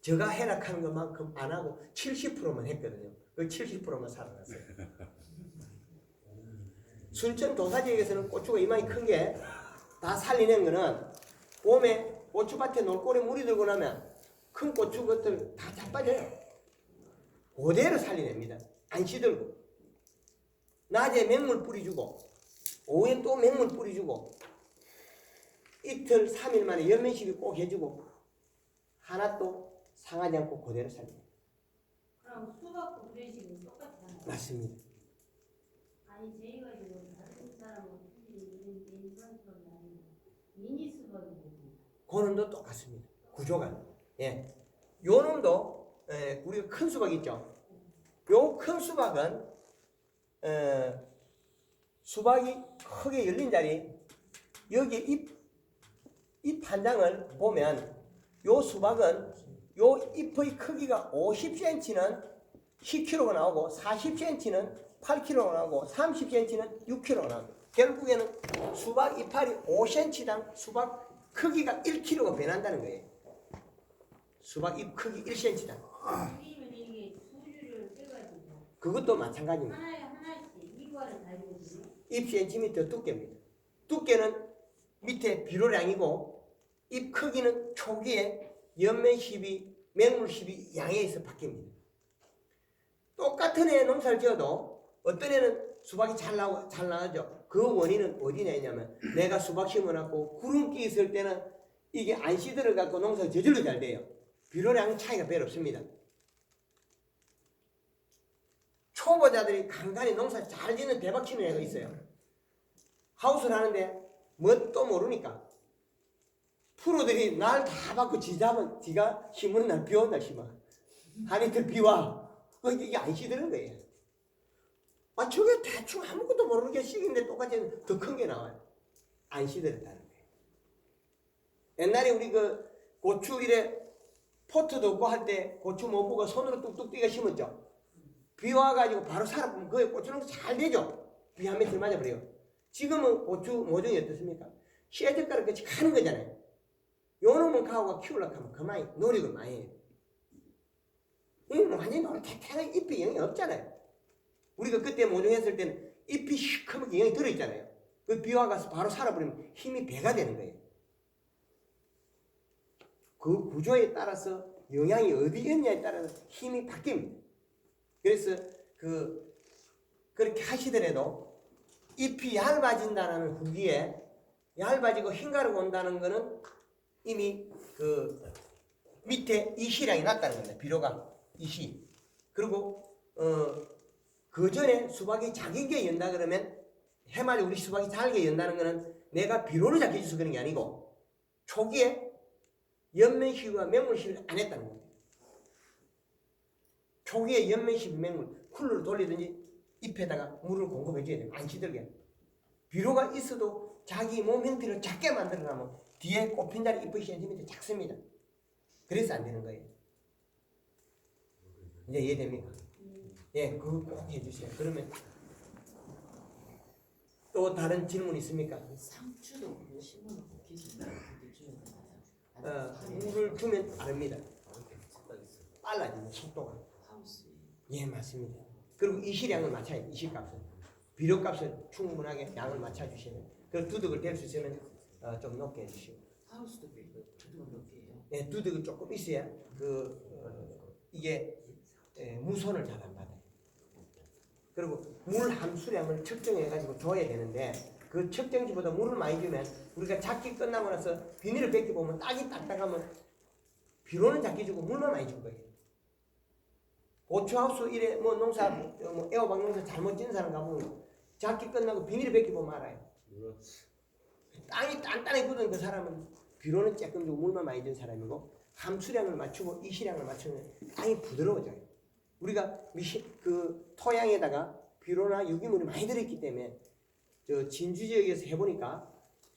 제가 해락하는 것만큼 안 하고 70%만 했거든요. 그 70%만 살아났어요. 순천 도사 지역에서는 고추가 이만히 큰 게 다 살리는 거는 봄에 고추밭에 놀고래 물이 들고 나면 큰 고추 것들 다 자빠져요. 그대로 살려냅니다. 안 시들고. 낮에 맹물 뿌려주고 오후에 또 맹물 뿌려주고 이틀 3일 만에 연면시비 꼭 해주고 하나 또 상하지 않고 그대로 살립니다. 그럼 수박도 그런 식으로 똑같잖아요. 맞습니다. 아니 저희가 지금 다른 사람하고 틀리는 이런 수박이 아니고 미니 수박이 되고 그놈도 똑같습니다. 구조가. 예. 요 놈도 우리가 큰 수박 있죠. 요 큰 수박은 수박이 크게 열린 자리 여기 잎 한 장을 보면 요 수박은 요 잎의 크기가 50cm는 10kg가 나오고 40cm는 8kg가 나오고 30cm는 6kg가 나옵니다. 결국에는 수박 이파리 5cm당 수박 크기가 1kg가 변한다는 거예요. 수박 잎 크기 1cm당. 그러면 이게 수주를 빼가지고 그것도 마찬가지입니다. 하나씩 이과를 달거든요. 잎 센티미터 두께입니다. 두께는 밑에 비료량이고 잎 크기는 초기에 연면시비, 맹물시비 양에 있어 바뀝니다. 똑같은 애 농사를 지어도 어떤 애는 수박이 잘 나오죠. 그 원인은 어디냐 했냐면 내가 수박 심어놨고 구름기 있을 때는 이게 안 시들어갖고 농사가 저절로 잘 돼요. 비료량 차이가 별로 없습니다. 초보자들이 간간히 농사 잘 짓는 대박 치는 애가 있어요. 하우스를 하는데 뭣도 모르니까 프로들이 날 다 받고 지가 심는 날 비 오는 날 심어. 한 이틀 비 와. 이게 안 시드는 거예요. 아, 저게 대충 아무것도 모르는 게 시기인데 똑같이 더 큰 게 나와요. 안 시들었다는 거예요. 옛날에 우리 그 고추 이래 포트도 없고 할 때 고추 못 보고 손으로 뚝뚝 띄가 심었죠. 비 와가지고 바로 살아보면 그게 고추는 잘 되죠. 비 한 며칠 맞아버려요. 지금은 고추 모종이 어떻습니까? 씨앗젓가락 같이 가는 거잖아요. 요놈은 가오가 키우려고 하면 그만이 노력을 많이 해요. 이건 완전히 노릇태태하게 잎이 영이 없잖아요. 우리가 그때 모종했을 때는 잎이 시커멓게 영이 들어있잖아요. 그 비와 가서 바로 살아버리면 힘이 배가 되는 거예요. 그 구조에 따라서 영양이 어디 있냐에 따라서 힘이 바뀝니다. 그래서 그렇게 하시더라도 잎이 얇아진다는 후기에 얇아지고 흰가루가 온다는 것은 이미 그 밑에 이시량이 낮다는 겁니다. 비료가 이시. 그리고 그 전에 수박이 작게 연다 그러면 해마리 우리 수박이 잘게 연다는 것은 내가 비료를 작게 줘서 그런 게 아니고 초기에 연면시비와 맹물시비를 안 했다는 겁니다. 초기에 연면시비, 맹물 쿨러를 돌리든지 잎에다가 물을 공급해 줘야 돼요. 안 시들게. 비료가 있어도 자기 몸 형태를 작게 만들어 놓으면 뒤에 꽃핀다리 잎의 cm 작습니다. 그래서 안 되는 거예요. 이제 이해됩니까? 예, 그거 꼭 해주세요. 그러면 또 다른 질문 있습니까? 상추도 그거 심어놓고 계속 물을 주면 빠릅니다. 빨라지는 속도가. 하우스 예, 맞습니다. 그리고 이시량을 맞춰야 돼요. 이시값을. 비료값을 충분하게 양을 맞춰주셔야 돼요. 그 두둑을 댈 수 있으면 좀 높게 해주시고. 하우스도 그 두둑은 몇 개예요? 예, 두둑이 조금 있어야 이게 무손을 잘 안 받아요. 그리고 물 함수량을 측정해가지고 줘야 되는데 그 측정치보다 물을 많이 주면 우리가 작기 끝나고 나서 비닐을 벗겨보면 딱이 딱딱하면 비료는 작게 주고 물만 많이 준 거예요. 고추하우스 이래 뭐 농사 뭐 애호박 농사 잘못 지은 사람 가보면 작기 끝나고 비닐을 벗겨보면 알아요. 땅이 단단히 굳은 그 사람은 비료는 조금 주고 물만 많이 준 사람이고 함수량을 맞추고 이시량을 맞추면 땅이 부드러워져요. 우리가 그 토양에다가 비료나 유기물이 많이 들어있기 때문에 저 진주 지역에서 해보니까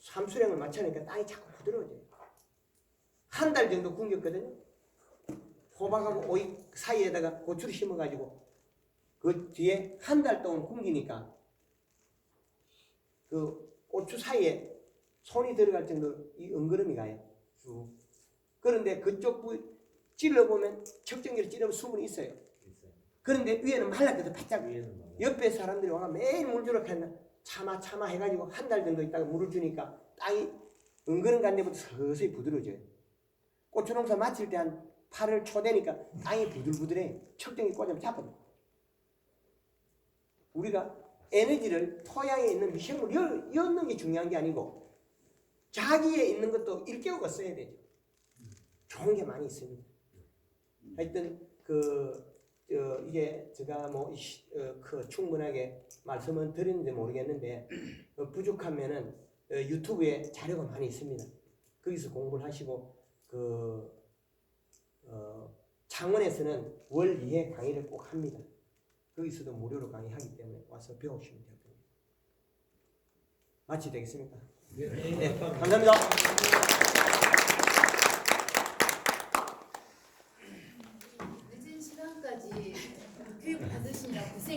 함수량을 맞추니까 땅이 자꾸 부드러워져요. 한 달 정도 굶겼거든요. 호박하고 오이 사이에다가 고추를 심어가지고 그 뒤에 한 달 동안 굶기니까 그 고추 사이에 손이 들어갈 정도로 이 은그름이 가요. 쭉. 그런데 그쪽 부위 찔러보면 척정기를 찔러보면 수분이 있어요. 그런데 위에는 말랐거든. 바짝. 옆에 사람들이 와가 매일 물 주러 갔나 차마 해가지고 한 달 정도 있다가 물을 주니까 땅이 은근한 간데부터 서서히 부드러워져요. 고추 농사 마칠 때 한 8월 초 되니까 땅이 부들부들해. 척정기 꽂으면 잡아요. 우리가 에너지를 토양에 있는 미생물 엮는 게 중요한 게 아니고 자기에 있는 것도 일깨우고 써야 되죠. 좋은 게 많이 있습니다. 하여튼 이게 제가 충분하게 말씀을 드리는지 모르겠는데 부족하면은 유튜브에 자료가 많이 있습니다. 거기서 공부를 하시고 창원에서는 월 2회 강의를 꼭 합니다. 거기서도 무료로 강의하기 때문에 와서 배우시면 될 겁니다. 마치 되겠습니까? 네, 감사합니다.